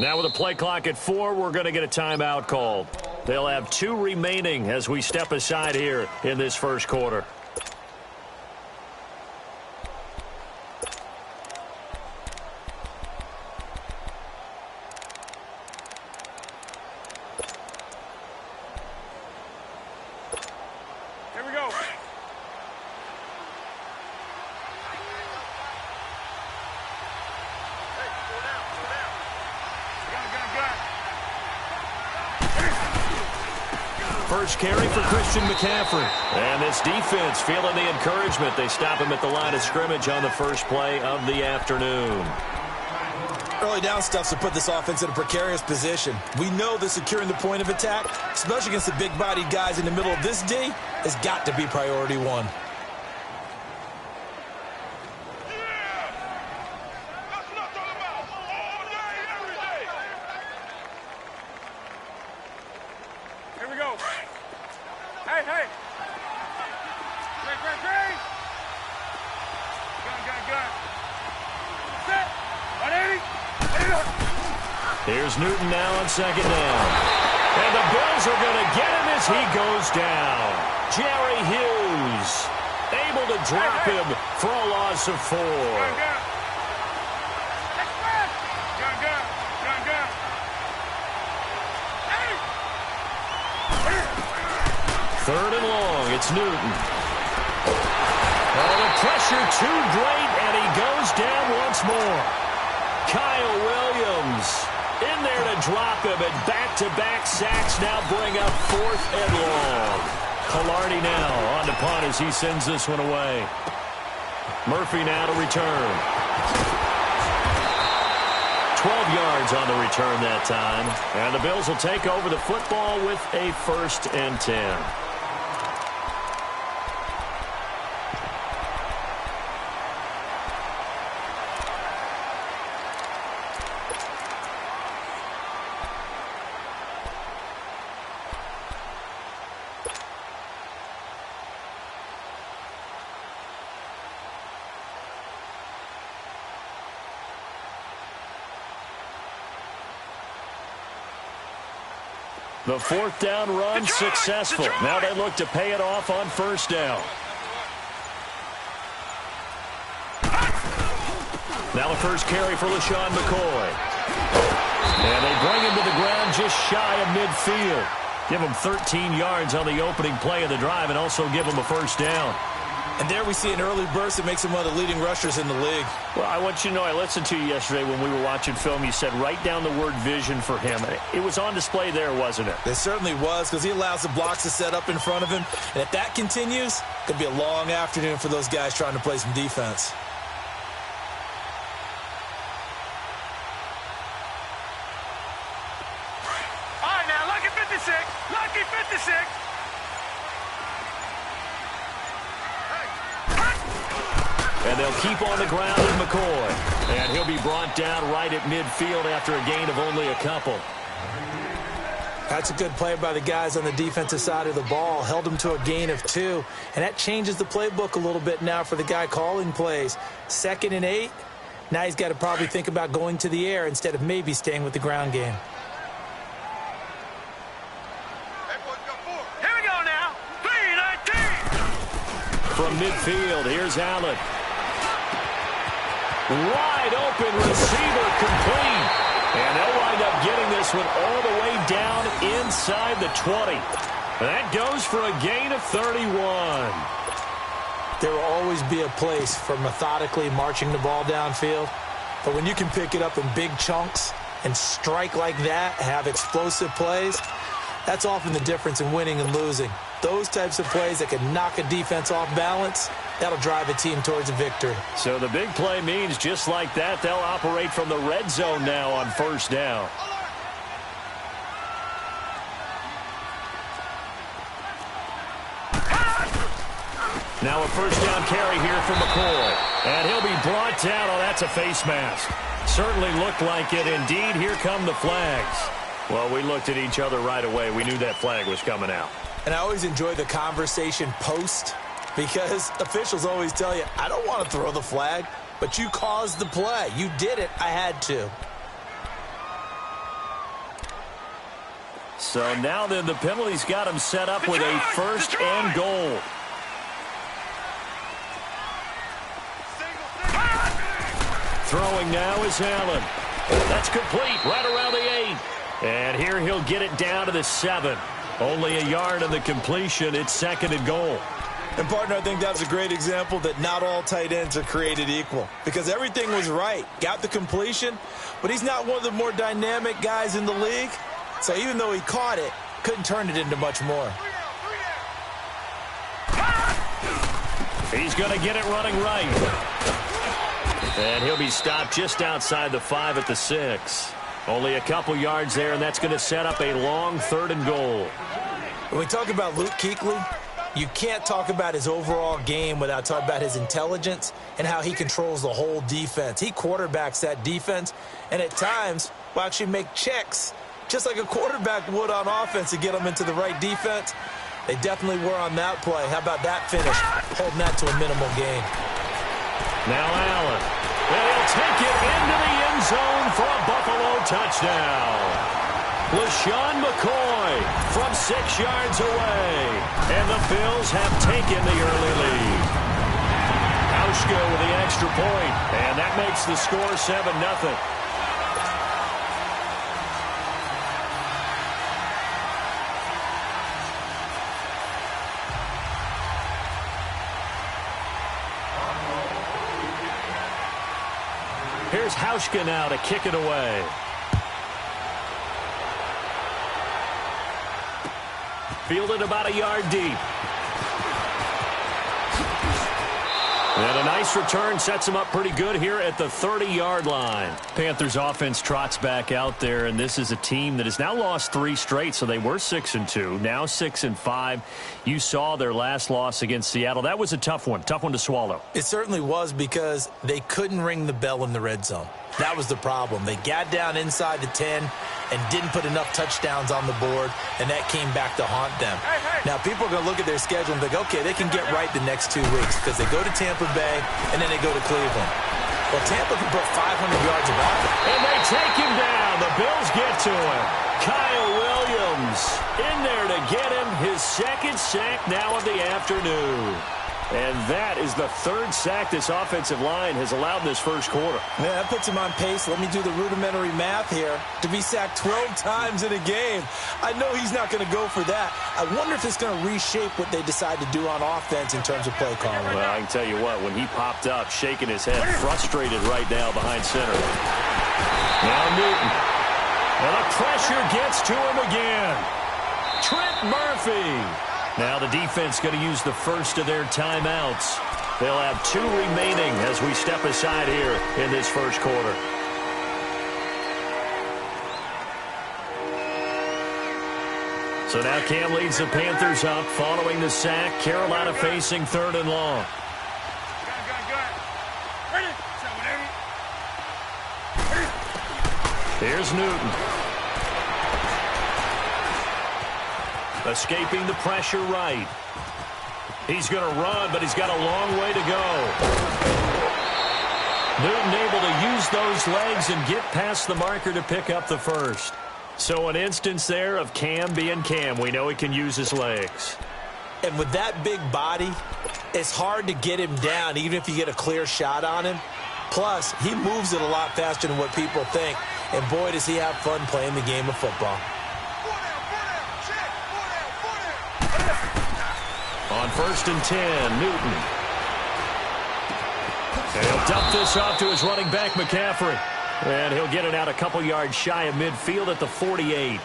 Now with a play clock at 4, we're going to get a timeout called. They'll have 2 remaining as we step aside here in this first quarter. Here we go. First carry for Christian McCaffrey. And this defense feeling the encouragement. They stop him at the line of scrimmage on the first play of the afternoon. Early down stuffs to put this offense in a precarious position. We know that securing the point of attack, especially against the big-bodied guys in the middle of this D, has got to be priority 1. Here we go. Hey, hey. Great. Gun. Set. 180. Here's Newton now on second down. And the Bills are going to get him as he goes down. Jerry Hughes able to drop him for a loss of 4. Gun. Third and long, it's Newton. Oh, the pressure too great, and he goes down once more. Kyle Williams in there to drop him, and back-to-back sacks now bring up 4th and long. Palardy now on the punt as he sends this one away. Murphy now to return. 12 yards on the return that time. And the Bills will take over the football with a 1st and 10. The 4th down run successful. Now they look to pay it off on 1st down. Now the first carry for LaShawn McCoy. And they bring him to the ground just shy of midfield. Give him 13 yards on the opening play of the drive and also give him a 1st down. And there we see an early burst that makes him one of the leading rushers in the league. Well, I want you to know, I listened to you yesterday when we were watching film. You said write down the word vision for him. It was on display there, wasn't it? It certainly was, because he allows the blocks to set up in front of him. And if that continues, it could be a long afternoon for those guys trying to play some defense. All right, now, lucky 56. Lucky 56. And they'll keep on the ground with McCoy. And he'll be brought down right at midfield after a gain of only a couple. That's a good play by the guys on the defensive side of the ball. Held him to a gain of 2. And that changes the playbook a little bit now for the guy calling plays. 2nd and 8. Now he's got to probably think about going to the air instead of maybe staying with the ground game. Here we go now. 3-19. From midfield, here's Allen. Wide open receiver complete. And they'll wind up getting this one all the way down inside the 20. That goes for a gain of 31. There will always be a place for methodically marching the ball downfield. But when you can pick it up in big chunks and strike like that, have explosive plays, that's often the difference in winning and losing. Those types of plays that can knock a defense off balance, that'll drive a team towards a victory. So the big play means just like that, they'll operate from the red zone now on 1st down. Now a 1st down carry here for McCoy. And he'll be brought down. Oh, that's a face mask. Certainly looked like it. Indeed, here come the flags. Well, we looked at each other right away. We knew that flag was coming out. And I always enjoy the conversation post, because officials always tell you, I don't want to throw the flag, but you caused the play. You did it. I had to. So now then the penalty's got him set up with a first and goal. Throwing now is Allen. That's complete right around the 8. And here he'll get it down to the 7. Only a yard on the completion. It's second and goal. And, partner, I think that's a great example that not all tight ends are created equal. Because everything was right. Got the completion, but he's not one of the more dynamic guys in the league. So even though he caught it, couldn't turn it into much more. He's going to get it running right. And he'll be stopped just outside the 5 at the 6. Only a couple yards there, and that's going to set up a long third and goal. When we talk about Luke Kuechly, you can't talk about his overall game without talking about his intelligence and how he controls the whole defense. He quarterbacks that defense, and at times will actually make checks, just like a quarterback would on offense to get them into the right defense. They definitely were on that play. How about that finish, holding that to a minimal gain. Now Allen. And he'll take it into the end zone for a Buffalo touchdown. LaShawn McCoy from 6 yards away. And the Bills have taken the early lead. Hauschka with the extra point. And that makes the score 7-0. Here's Hauschka now to kick it away. Fielded about a yard deep. And a nice return sets him up pretty good here at the 30-yard line. Panthers offense trots back out there, and this is a team that has now lost 3 straight, so they were 6-2, now 6-5. You saw their last loss against Seattle. That was a tough one to swallow. It certainly was because they couldn't ring the bell in the red zone. That was the problem. They got down inside the 10 and didn't put enough touchdowns on the board, and that came back to haunt them. Now, people are going to look at their schedule and think, okay, they can get right the next 2 weeks because they go to Tampa Bay and then they go to Cleveland. Well, Tampa can put 500 yards of offense. And they take him down. The Bills get to him. Kyle Williams in there to get him his second sack now of the afternoon. And that is the 3rd sack this offensive line has allowed in this first quarter. Yeah, that puts him on pace. Let me do the rudimentary math here. To be sacked 12 times in a game. I know he's not going to go for that. I wonder if it's going to reshape what they decide to do on offense in terms of play calling. Well, I can tell you what, when he popped up, shaking his head, frustrated right now behind center. Now Newton. And the pressure gets to him again. Trent Murphy. Now the defense going to use the first of their timeouts. They'll have 2 remaining as we step aside here in this first quarter. So now Cam leads the Panthers up following the sack. Carolina facing 3rd and long. Here's Newton. Escaping the pressure right. He's going to run, but he's got a long way to go. Newton able to use those legs and get past the marker to pick up the first. So an instance there of Cam being Cam. We know he can use his legs. And with that big body, it's hard to get him down, even if you get a clear shot on him. Plus, he moves it a lot faster than what people think. And boy, does he have fun playing the game of football. On 1st and 10, Newton. And he'll dump this off to his running back, McCaffrey. And he'll get it out a couple yards shy of midfield at the 48.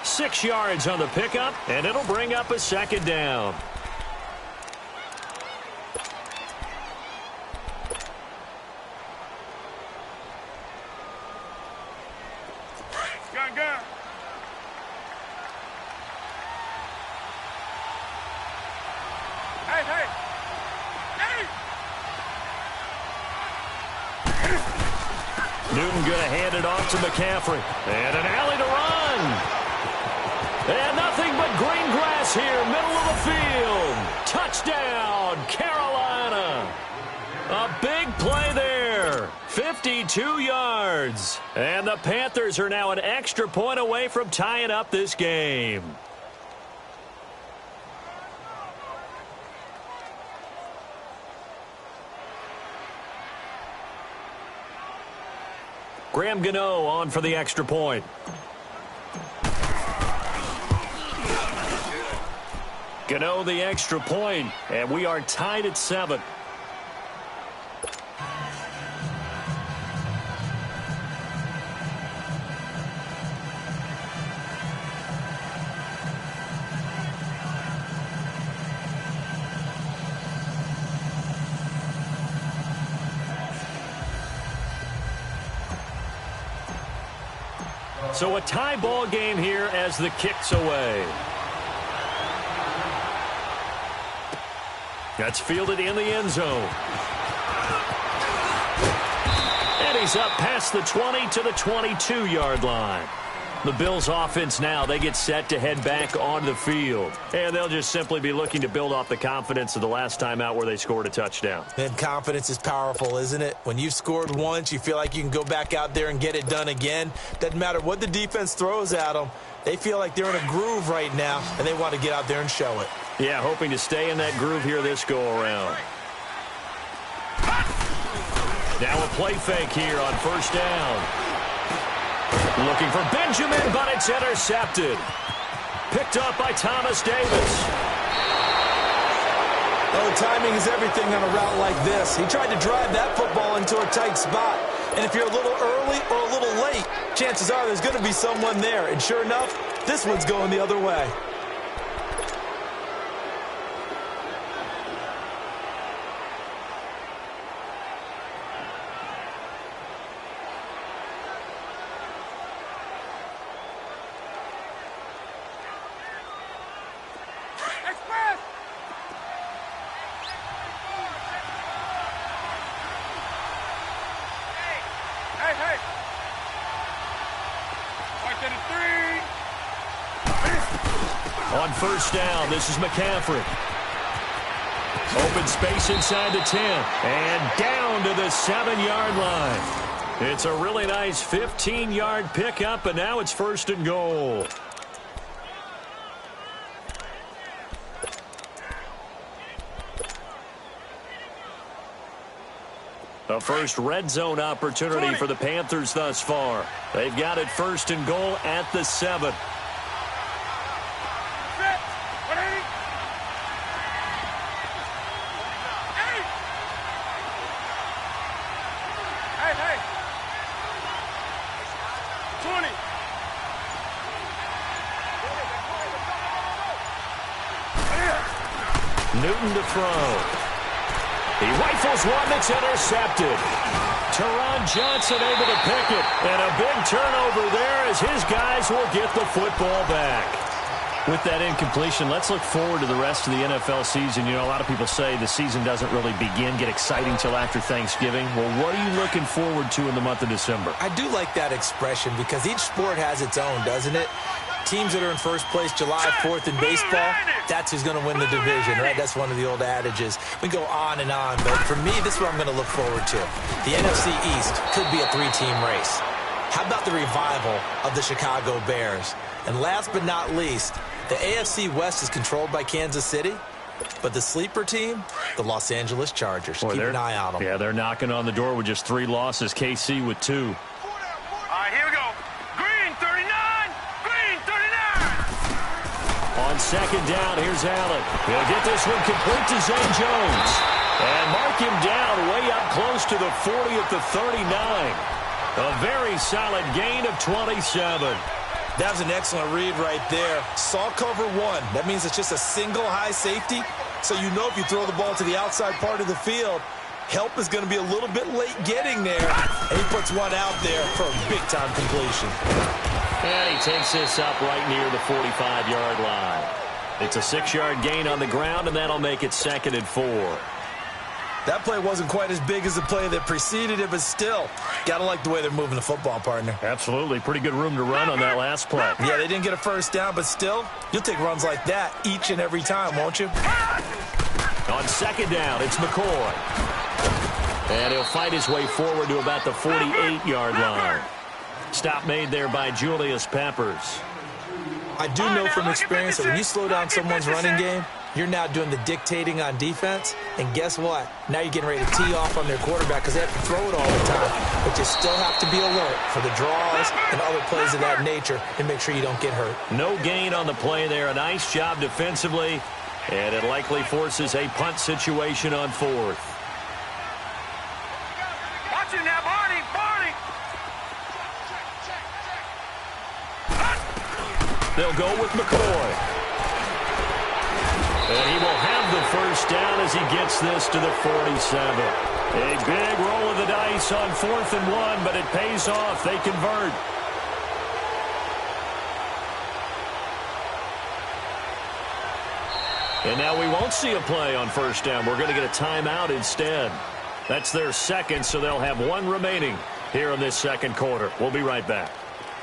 6 yards on the pickup, and it'll bring up a 2nd down. Gun. Hey! Newton going to hand it off to McCaffrey. And an alley to run. And nothing but green grass here, middle of the field. Touchdown, Carolina. A big play there. 52 yards. And the Panthers are now an extra point away from tying up this game. Graham Gano on for the extra point. Gano the extra point, and we are tied at 7. So a tie ball game here as the kick's away. That's fielded in the end zone. And he's up past the 20 to the 22-yard line. The Bills' offense now, they get set to head back on the field. And they'll just simply be looking to build off the confidence of the last time out where they scored a touchdown. And confidence is powerful, isn't it? When you've scored once, you feel like you can go back out there and get it done again. Doesn't matter what the defense throws at them. They feel like they're in a groove right now, and they want to get out there and show it. Yeah, hoping to stay in that groove here this go-around. Now a play fake here on first down. Looking for Benjamin, but it's intercepted. Picked up by Thomas Davis. Oh, timing is everything on a route like this. He tried to drive that football into a tight spot. And if you're a little early or a little late, chances are there's going to be someone there. And sure enough, this one's going the other way. On first down, this is McCaffrey. Open space inside the 10. And down to the 7-yard line. It's a really nice 15-yard pickup, and now it's first and goal. The first red zone opportunity for the Panthers thus far. They've got it first and goal at the 7. Newton to throw. He rifles one that's intercepted. Teron Johnson able to pick it. And a big turnover there as his guys will get the football back. With that incompletion, let's look forward to the rest of the NFL season. You know, a lot of people say the season doesn't really get exciting till after Thanksgiving. Well, what are you looking forward to in the month of December? I do like that expression because each sport has its own, doesn't it? Teams that are in first place July 4th in baseball, that's who's going to win the division, right? That's one of the old adages. We go on and on, but for me, this is what I'm going to look forward to. The NFC East could be a 3-team race. How about the revival of the Chicago Bears? And last but not least, the AFC West is controlled by Kansas City, but the sleeper team, the Los Angeles Chargers. Keep an eye on them. Yeah, they're knocking on the door with just 3 losses. KC with 2. All right, here we go. Green 39. Green 39. On second down, here's Allen. He'll get this one complete to Zay Jones. And mark him down way up close to the 40 at the 39. A very solid gain of 27. That was an excellent read right there. Saw cover 1. That means it's just a single high safety. So you know if you throw the ball to the outside part of the field, help is going to be a little bit late getting there. And he puts one out there for a big-time completion. And he takes this up right near the 45-yard line. It's a 6-yard gain on the ground, and that'll make it 2nd and 4. That play wasn't quite as big as the play that preceded it, but still, got to like the way they're moving the football, partner. Absolutely. Pretty good room to run on that last play. Yeah, they didn't get a first down, but still, you'll take runs like that each and every time, won't you? On second down, it's McCoy. And he'll fight his way forward to about the 48-yard line. Stop made there by Julius Peppers. I do know from experience that when you slow down someone's running game, you're now doing the dictating on defense. And guess what? Now you're getting ready to tee off on their quarterback because they have to throw it all the time. But you still have to be alert for the draws and other plays of that nature and make sure you don't get hurt. No gain on the play there. A nice job defensively. And it likely forces a punt situation on fourth. Watch it now, Barney! Barney! They'll go with McCoy. And he will have the first down as he gets this to the 47. A big roll of the dice on 4th and 1, but it pays off. They convert. And now we won't see a play on first down. We're going to get a timeout instead. That's their second, so they'll have one remaining here in this second quarter. We'll be right back.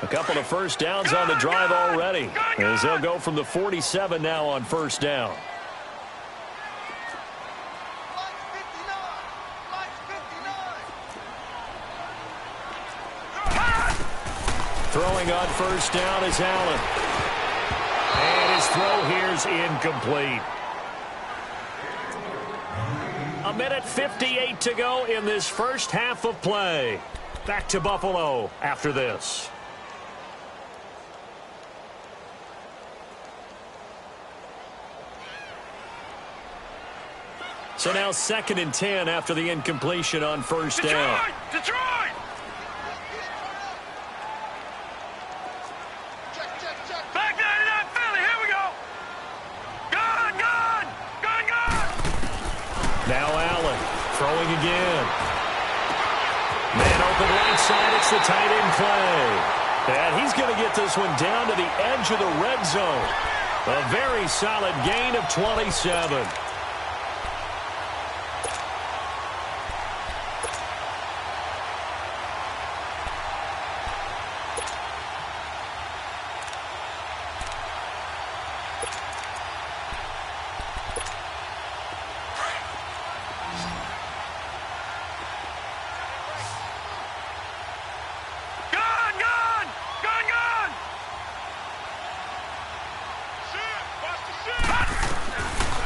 A couple of first downs on the drive already, as they'll go from the 47 now on first down. Throwing on first down is Allen. And his throw here's incomplete. A minute 58 to go in this first half of play. Back to Buffalo after this. So now 2nd and 10 after the incompletion on first down. Detroit! Back 99 Philly, here we go! Gun! Now Allen throwing again. Man open right side, it's the tight end play. And he's going to get this one down to the edge of the red zone. A very solid gain of 27.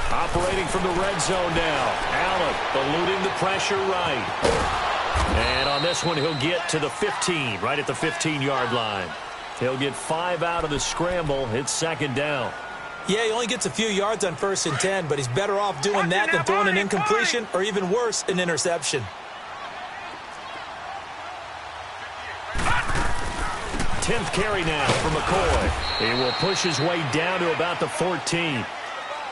Operating from the red zone now. Allen eluding the pressure right. And on this one, he'll get to the 15, right at the 15-yard line. He'll get 5 out of the scramble. It's 2nd down. Yeah, he only gets a few yards on 1st and 10, but he's better off doing that than throwing an incompletion or even worse, an interception. 10th carry now for McCoy. He will push his way down to about the 14.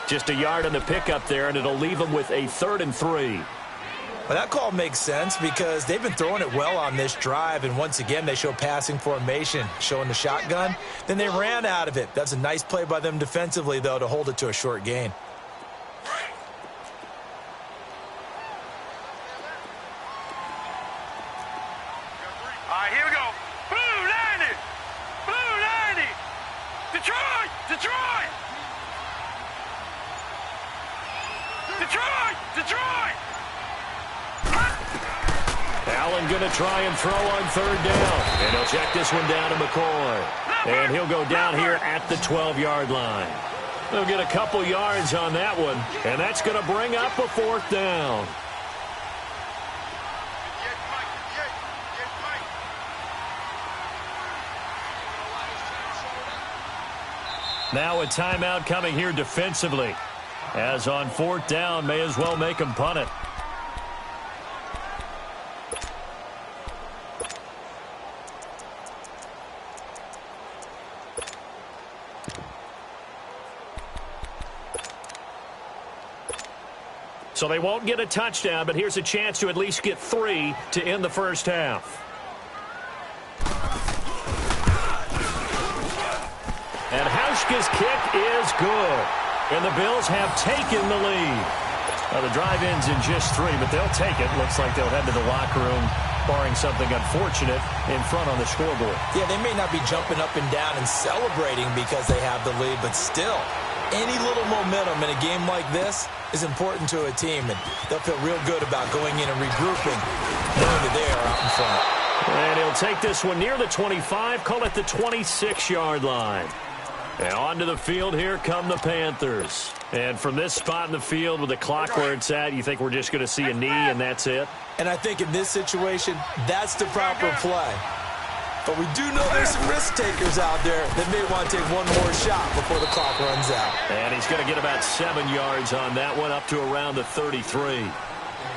Just a yard on the pickup there, and it'll leave him with a 3rd and 3. Well, that call makes sense because they've been throwing it well on this drive, and once again, they show passing formation, showing the shotgun. Then they ran out of it. That's a nice play by them defensively, though, to hold it to a short gain. All right, here we go. Blue 90! Blue 90! Detroit! Detroit! Detroit! Detroit! Allen going to try and throw on 3rd down. And he'll check this one down to McCoy. And he'll go down here at the 12-yard line. They'll get a couple yards on that one. And that's going to bring up a 4th down. Now a timeout coming here defensively. As on 4th down, may as well make him punt it. So they won't get a touchdown, but here's a chance to at least get 3 to end the first half. And Hauschka's kick is good. And the Bills have taken the lead. Well, the drive ends in just 3, but they'll take it. Looks like they'll head to the locker room, barring something unfortunate, in front on the scoreboard. Yeah, they may not be jumping up and down and celebrating because they have the lead, but still, Any little momentum in a game like this is important to a team, and they'll feel real good about going in and regrouping, knowing that they are out in front. And he'll take this one near the 25, call it the 26-yard line. And onto the field, here come the Panthers. And from this spot in the field with the clock where it's at, you think we're just going to see a knee and that's it? And I think in this situation, that's the proper play. But we do know there's some risk takers out there that may want to take one more shot before the clock runs out. And he's going to get about 7 yards on that one, up to around the 33.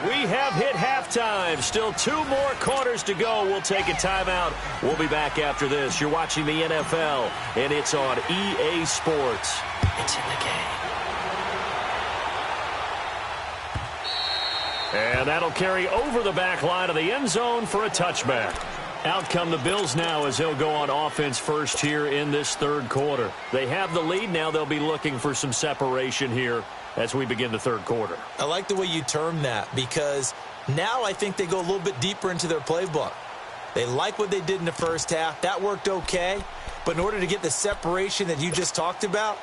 We have hit halftime. Still 2 more quarters to go. We'll take a timeout. We'll be back after this. You're watching the NFL, and it's on EA Sports. It's in the game. And that'll carry over the back line of the end zone for a touchback. Out come the Bills now as they'll go on offense first here in this third quarter. They have the lead. Now they'll be looking for some separation here as we begin the third quarter. I like the way you term that, because now I think they go a little bit deeper into their playbook. They like what they did in the first half. That worked okay. But in order to get the separation that you just talked about,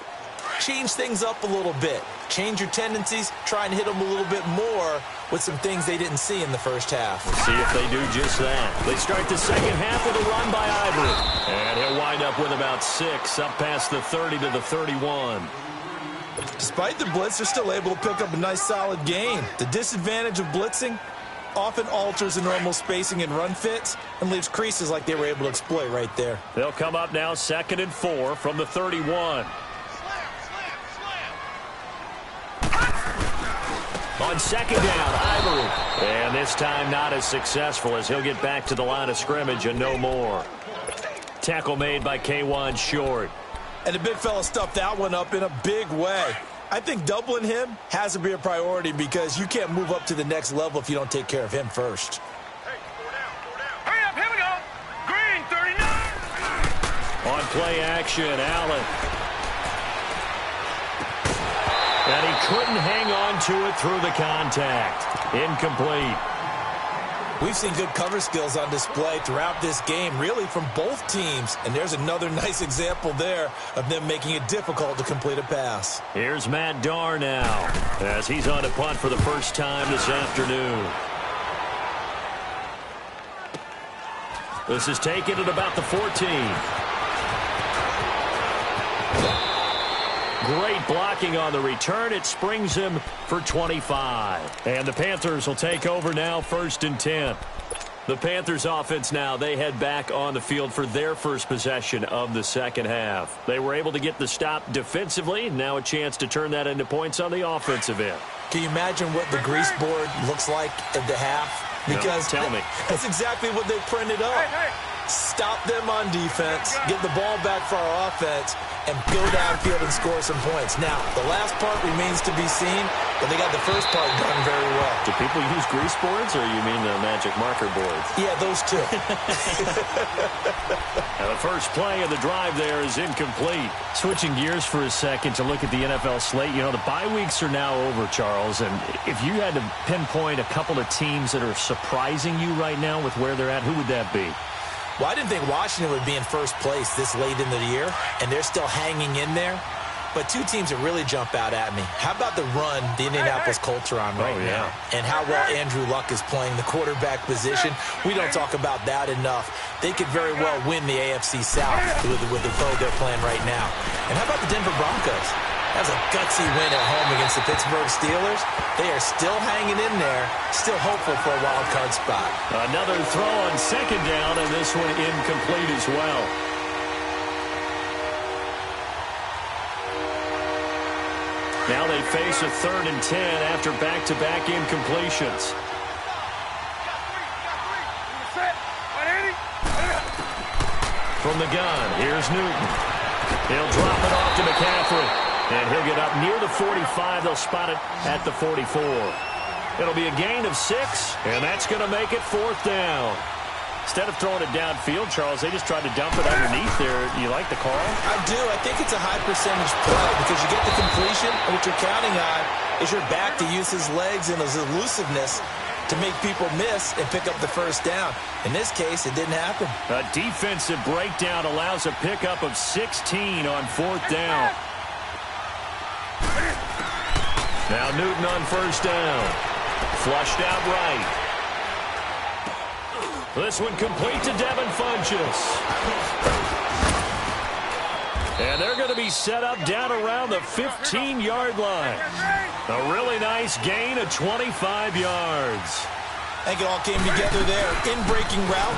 change things up a little bit. Change your tendencies. Try and hit them a little bit more with some things they didn't see in the first half. Let's see if they do just that. They start the second half with a run by Ivory. And he'll wind up with about 6, up past the 30 to the 31. Despite the blitz, they're still able to pick up a nice solid gain. The disadvantage of blitzing often alters the normal spacing and run fits and leaves creases like they were able to exploit right there. They'll come up now 2nd and 4 from the 31. On second down, Ivory. And this time not as successful as he'll get back to the line of scrimmage and no more. Tackle made by K'Wan Short. And the big fella stuffed that one up in a big way. I think doubling him has to be a priority because you can't move up to the next level if you don't take care of him first. Hey, 4 down, 4 down. Hurry up, here we go. Green, 39. On play action, Allen. And he couldn't hang on to it through the contact. Incomplete. We've seen good cover skills on display throughout this game, really from both teams. And there's another nice example there of them making it difficult to complete a pass. Here's Matt Darr now as he's on a punt for the first time this afternoon. This is taken at about the 14. Great blocking on the return. It springs him for 25. And the Panthers will take over now, 1st and 10. The Panthers offense now, they head back on the field for their first possession of the second half. They were able to get the stop defensively. Now a chance to turn that into points on the offensive end. Can you imagine what the grease board looks like at the half? Because no, tell me. That's exactly what they printed up. Hey. Stop them on defense, get the ball back for our offense, and go downfield and score some points. Now, the last part remains to be seen, but they got the first part done very well. Do people use grease boards, or you mean the magic marker boards? Yeah, those two. Now the first play of the drive there is incomplete. Switching gears for a second to look at the NFL slate, you know, the bye weeks are now over, Charles, and if you had to pinpoint a couple of teams that are surprising you right now with where they're at, who would that be? Well, I didn't think Washington would be in first place this late into the year, and they're still hanging in there. But 2 teams that really jump out at me. How about the run the Indianapolis Colts are on right now? And how well Andrew Luck is playing the quarterback position. We don't talk about that enough. They could very well win the AFC South with the foe they're playing right now. And how about the Denver Broncos? That was a gutsy win at home against the Pittsburgh Steelers. They are still hanging in there, still hopeful for a wild card spot. Another throw on second down, and this one incomplete as well. Now they face a 3rd and 10 after back-to-back incompletions. From the gun, here's Newton. He'll drop it off to McCaffrey. And he'll get up near the 45. They'll spot it at the 44. It'll be a gain of 6, and that's going to make it 4th down. Instead of throwing it downfield, Charles, they just tried to dump it underneath there. You like the call? I do. I think it's a high percentage play because you get the completion, and what you're counting on is your back to use his legs and his elusiveness to make people miss and pick up the first down. In this case, it didn't happen. A defensive breakdown allows a pickup of 16 on 4th down. Now Newton on first down. Flushed out right. This one complete to Devin Funchess. And they're going to be set up down around the 15-yard line. A really nice gain of 25 yards. I think it all came together there. In-breaking route,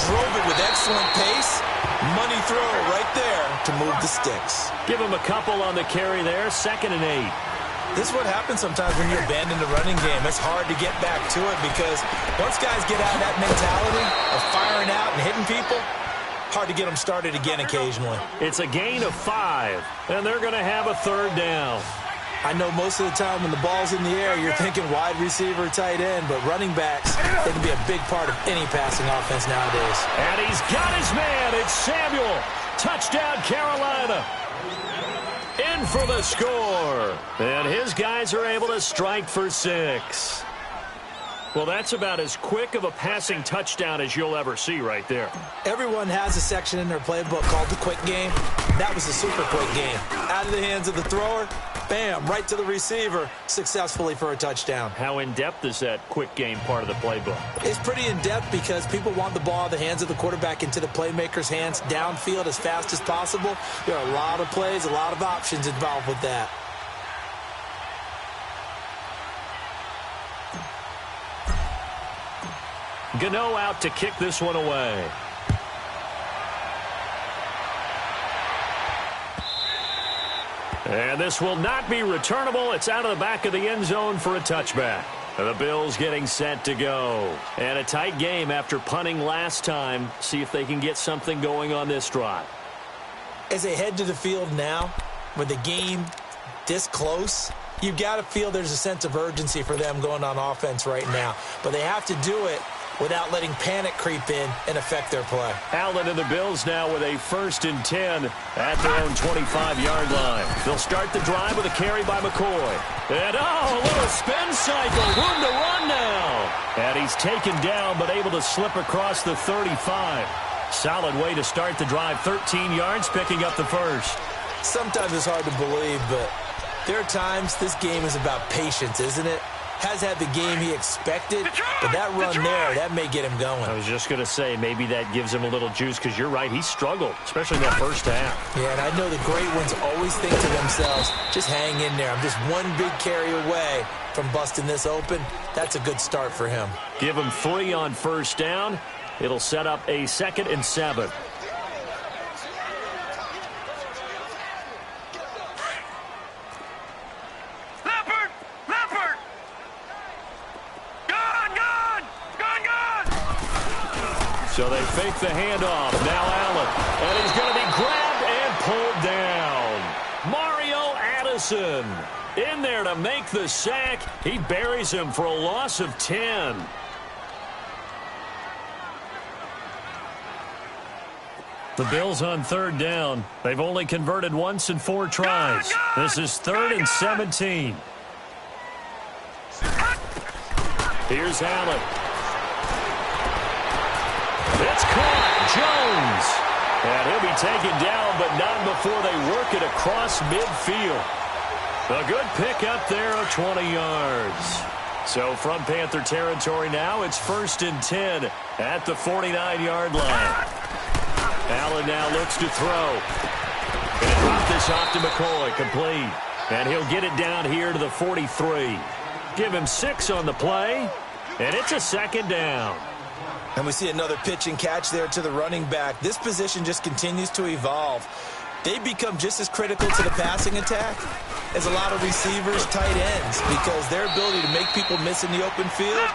drove it with excellent pace. Money throw right there to move the sticks. Give him a couple on the carry there, 2nd and 8. This is what happens sometimes when you abandon the running game. It's hard to get back to it because once guys get out of that mentality of firing out and hitting people, hard to get them started again occasionally. It's a gain of 5, and they're going to have a 3rd down. I know most of the time when the ball's in the air, you're thinking wide receiver, tight end, but running backs, they can be a big part of any passing offense nowadays. And he's got his man. It's Samuel. Touchdown, Carolina. In for the score. And his guys are able to strike for 6. Well, that's about as quick of a passing touchdown as you'll ever see right there. Everyone has a section in their playbook called the quick game. That was a super quick game. Out of the hands of the thrower, bam, right to the receiver, successfully for a touchdown. How in-depth is that quick game part of the playbook? It's pretty in-depth because people want the ball out of the hands of the quarterback into the playmaker's hands downfield as fast as possible. There are a lot of plays, a lot of options involved with that. Gano out to kick this one away. And this will not be returnable. It's out of the back of the end zone for a touchback. The Bills getting set to go. And a tight game after punting last time. See if they can get something going on this drive. As they head to the field now, with the game this close, you've got to feel there's a sense of urgency for them going on offense right now. But they have to do it without letting panic creep in and affect their play. Allen and the Bills now with a 1st and 10 at their own 25-yard line. They'll start the drive with a carry by McCoy. And, a little spin cycle. Room to run now. And he's taken down but able to slip across the 35. Solid way to start the drive. 13 yards, picking up the 1st. Sometimes it's hard to believe, but there are times this game is about patience, isn't it? Has had the game he expected, but that run there, that may get him going. I was just going to say, maybe that gives him a little juice, because you're right, he struggled, especially in that first half. Yeah, and I know the great ones always think to themselves, just hang in there. I'm just one big carry away from busting this open. That's a good start for him. Give him 3 on first down. It'll set up a 2nd and 7. So they fake the handoff. Now Allen. And he's going to be grabbed and pulled down. Mario Addison in there to make the sack. He buries him for a loss of 10. The Bills on 3rd down. They've only converted once in 4 tries. This is 3rd and 17. Here's Allen. It's caught. Jones. And he'll be taken down, but not before they work it across midfield. A good pickup there of 20 yards. So from Panther territory now, it's 1st and 10 at the 49-yard line. Allen now looks to throw. And drop this off to McCoy. Complete. And he'll get it down here to the 43. Give him 6 on the play. And it's a 2nd down. And we see another pitch and catch there to the running back. This position just continues to evolve. They become just as critical to the passing attack as a lot of receivers, tight ends, because their ability to make people miss in the open field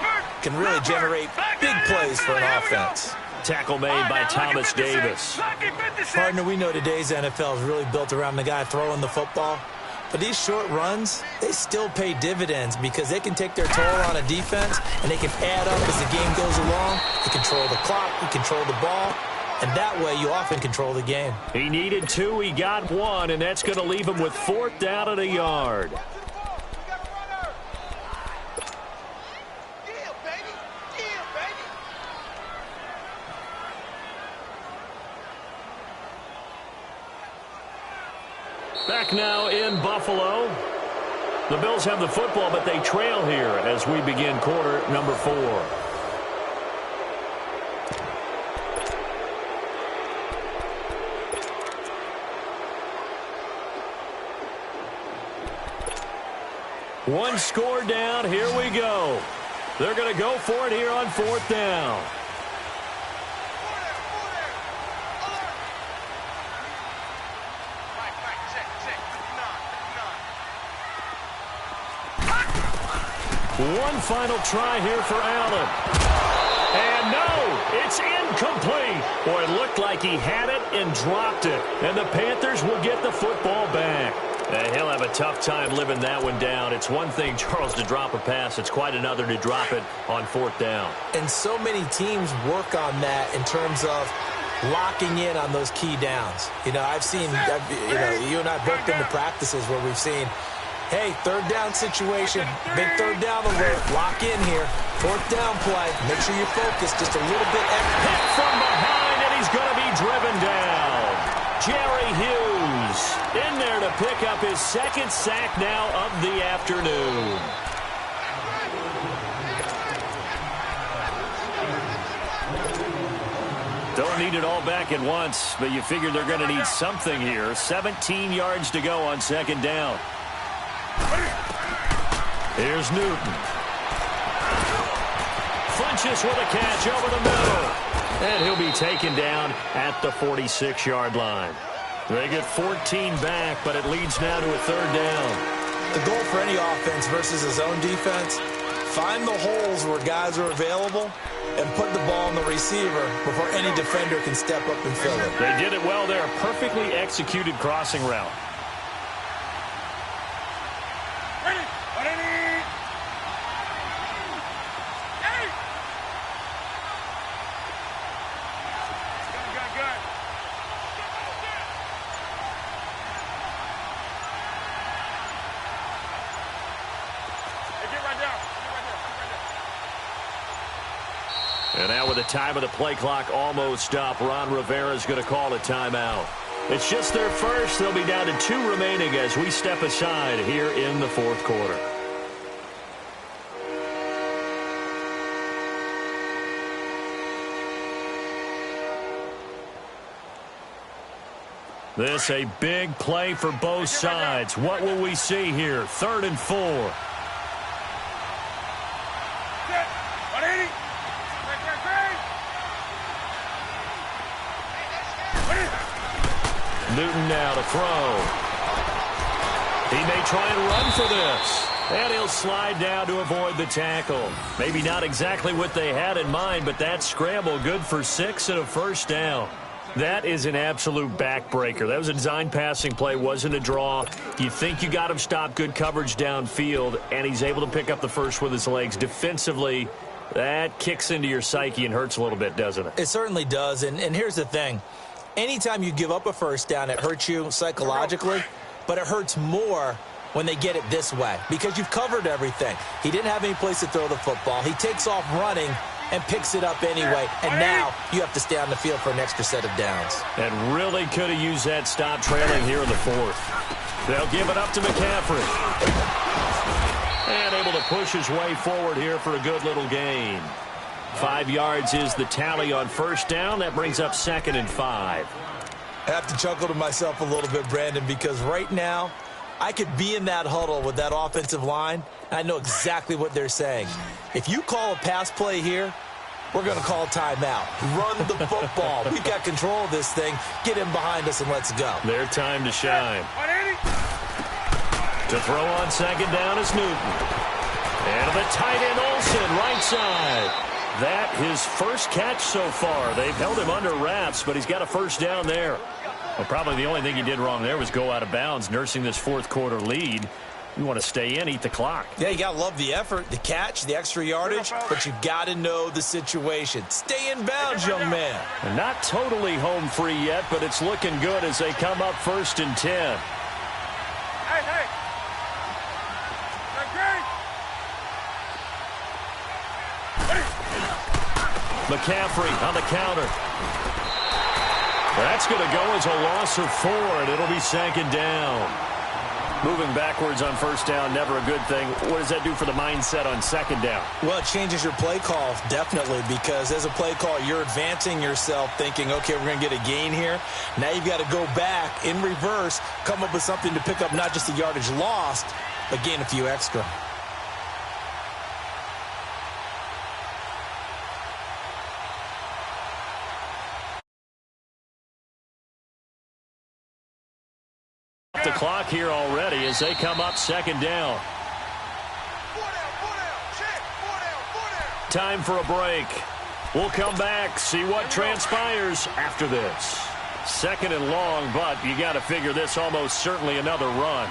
can really generate big plays for an offense. Tackle made by Thomas Davis. Partner, we know today's NFL is really built around the guy throwing the football. But these short runs, they still pay dividends because they can take their toll on a defense and they can add up as the game goes along. You control the clock, you control the ball, and that way you often control the game. He needed 2, he got 1, and that's going to leave him with 4th down at a yard. Back now in Buffalo. The Bills have the football, but they trail here as we begin quarter number 4. One score down. Here we go. They're going to go for it here on 4th down. One final try here for Allen. And no, it's incomplete. Boy, it looked like he had it and dropped it. And the Panthers will get the football back. He'll have a tough time living that one down. It's one thing, Charles, to drop a pass. It's quite another to drop it on 4th down. And so many teams work on that in terms of locking in on those key downs. You know, I've seen, you and I both been to practices where we've seen, hey, 3rd down situation, big 3rd down alert, lock in here, 4th down play, make sure you focus just a little bit extra. Hit from behind, and he's going to be driven down. Jerry Hughes in there to pick up his 2nd sack now of the afternoon. Don't need it all back at once, but you figure they're going to need something here. 17 yards to go on 2nd down. Here's Newton. Funches with a catch over the middle. And he'll be taken down at the 46-yard line. They get 14 back, but it leads now to a 3rd down. The goal for any offense versus his own defense, find the holes where guys are available and put the ball on the receiver before any defender can step up and fill it. They did it well there. Perfectly executed crossing route. And now with the time of the play clock almost up, Ron Rivera's going to call a timeout. It's just their first. They'll be down to 2 remaining as we step aside here in the 4th quarter. This a big play for both sides. What will we see here? 3rd and 4. Newton now to throw. He may try and run for this. And he'll slide down to avoid the tackle. Maybe not exactly what they had in mind, but that scramble good for 6 and a 1st down. That is an absolute backbreaker. That was a design passing play, wasn't a draw. You think you got him stopped, good coverage downfield, and he's able to pick up the first with his legs. Defensively, that kicks into your psyche and hurts a little bit, doesn't it? It certainly does, and here's the thing. Anytime you give up a 1st down, it hurts you psychologically, but it hurts more when they get it this way because you've covered everything. He didn't have any place to throw the football. He takes off running and picks it up anyway, and now you have to stay on the field for an extra set of downs. And really could have used that stop trailing here in the 4th. They'll give it up to McCaffrey. And able to push his way forward here for a good little gain. 5 yards is the tally on 1st down. That brings up 2nd and 5. I have to chuckle to myself a little bit, Brandon, because right now I could be in that huddle with that offensive line, and I know exactly what they're saying. If you call a pass play here, we're going to call timeout. Run the football. We've got control of this thing. Get him behind us and let's go. Their time to shine. To throw on 2nd down is Newton. And the tight end Olsen, right side. That his first catch so far. They've held him under wraps, but he's got a 1st down there. Well, probably the only thing he did wrong there was go out of bounds, nursing this 4th quarter lead. You want to stay in, eat the clock. Yeah, you got to love the effort, the catch, the extra yardage, but you got to know the situation. Stay in bounds, young man. And not totally home free yet, but it's looking good as they come up 1st and 10. Hey. McCaffrey on the counter. That's going to go as a loss of 4, and it'll be 2nd down. Moving backwards on first down, never a good thing. What does that do for the mindset on second down? Well, it changes your play call, definitely, because as a play call, you're advancing yourself thinking, okay, we're going to get a gain here. Now you've got to go back in reverse, come up with something to pick up not just the yardage lost, but gain a few extra. The clock here already as they come up second down. Time for a break. We'll come back, see what transpires after this. Second and long, but you got to figure this almost certainly another run.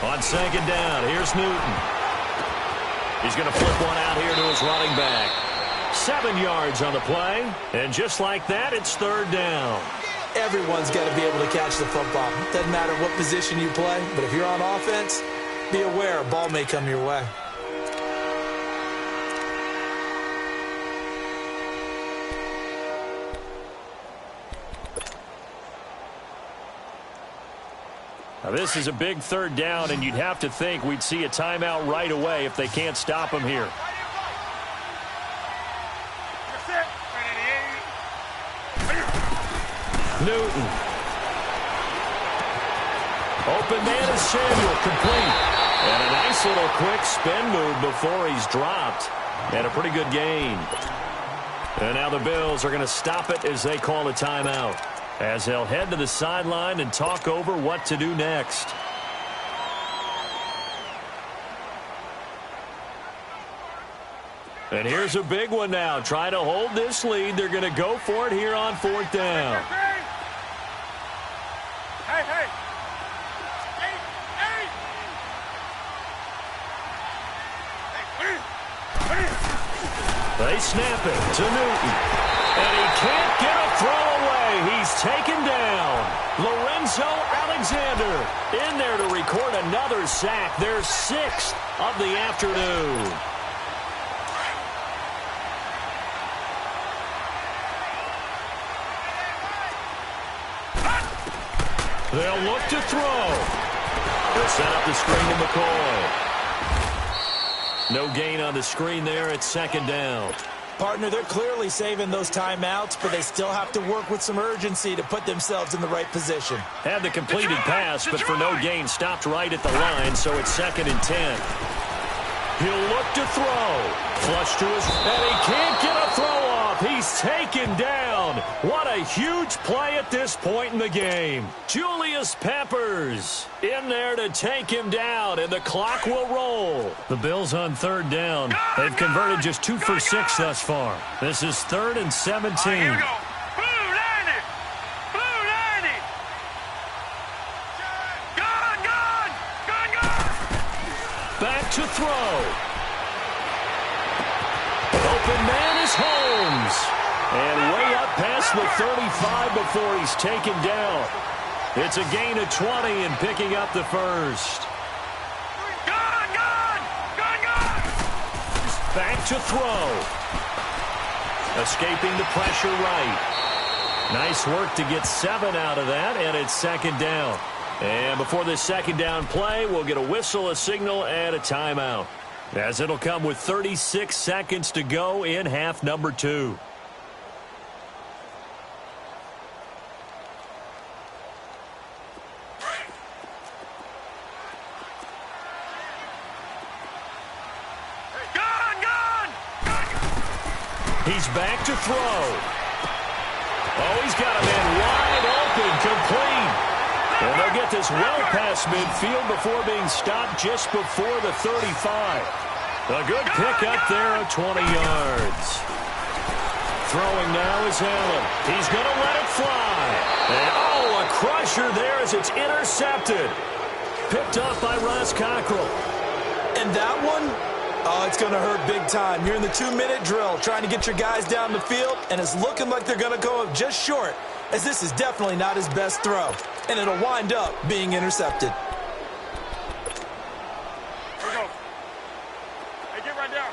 On second down, here's Newton. He's going to flip one out here to his running back. 7 yards on the play, and just like that, it's third down. Everyone's got to be able to catch the football. Doesn't matter what position you play, but if you're on offense, be aware a ball may come your way. Now, this is a big third down, and you'd have to think we'd see a timeout right away if they can't stop him here. Newton. Open man is Samuel, complete. And a nice little quick spin move before he's dropped. And a pretty good gain. And now the Bills are going to stop it as they call a timeout, as they'll head to the sideline and talk over what to do next. And here's a big one now. Trying to hold this lead. They're going to go for it here on fourth down. They snap it to Newton. And he can't get a throw away. He's taken down. Lorenzo Alexander in there to record another sack. Their 6th of the afternoon. They'll look to throw. They'll set up the screen to McCoy. No gain on the screen there at second down. Partner, they're clearly saving those timeouts, but they still have to work with some urgency to put themselves in the right position. Had the completed pass, but for no gain, stopped right at the line, so it's 2nd and 10. He'll look to throw. Flush to his, and he can't get a throw off. He's taken down. What a huge play at this point in the game. Julius Peppers in there to take him down, and the clock will roll. The Bills on third down. They've converted just 2 for 6 thus far. This is 3rd and 17. All right, here we go. Blue 90. Blue 90. Gun. Back to throw. Open man is Holmes. And way up past the 35 before he's taken down. It's a gain of 20 and picking up the first. Gun. Back to throw. Escaping the pressure right. Nice work to get 7 out of that, and it's second down. And before this second down play, we'll get a whistle, a signal, and a timeout, as it'll come with 36 seconds to go in half number 2. He's back to throw. Oh, he's got a man wide open, complete. And they'll get this well past midfield before being stopped just before the 35. A good pickup there at 20 yards. Throwing now is Allen. He's going to let it fly. And, oh, a crusher there as it's intercepted. Picked up by Ross Cockrell. And that one, oh, it's going to hurt big time. You're in the 2-minute drill trying to get your guys down the field, and it's looking like they're going to go up just short, as this is definitely not his best throw, and it'll wind up being intercepted. Here we go. Hey, get right down.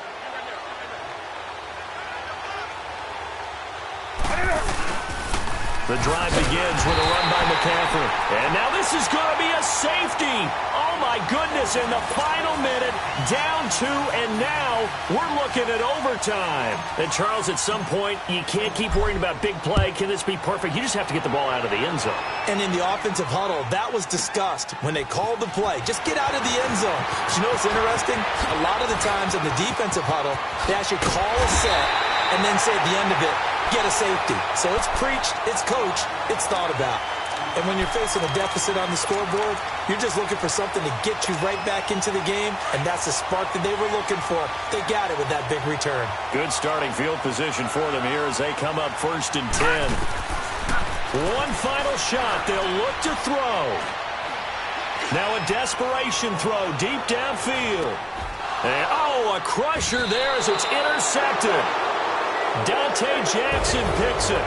The drive begins with a run by McCaffrey. And now this is going to be a safety. Oh, my goodness. In the final minute, down 2, and now we're looking at overtime. And, Charles, at some point, you can't keep worrying about big play. Can this be perfect? You just have to get the ball out of the end zone. And in the offensive huddle, that was discussed when they called the play. Just get out of the end zone. But you know what's interesting? A lot of the times in the defensive huddle, they actually call a set and then say at the end of it, get a safety. So it's preached, it's coached, it's thought about. And when you're facing a deficit on the scoreboard, you're just looking for something to get you right back into the game, and that's the spark that they were looking for. They got it with that big return. Good starting field position for them here as they come up 1st and 10. One final shot. They'll look to throw. Now a desperation throw deep downfield. And, a crusher there as it's intercepted. Dante Jackson picks it.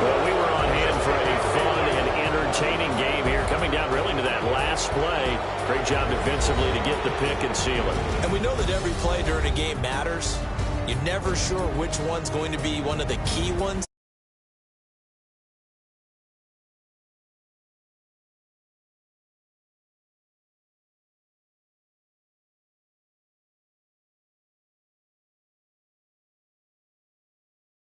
Well, we were on hand for a fun and entertaining game here, coming down really to that last play. Great job defensively to get the pick and seal it. And we know that every play during a game matters. You're never sure which one's going to be one of the key ones.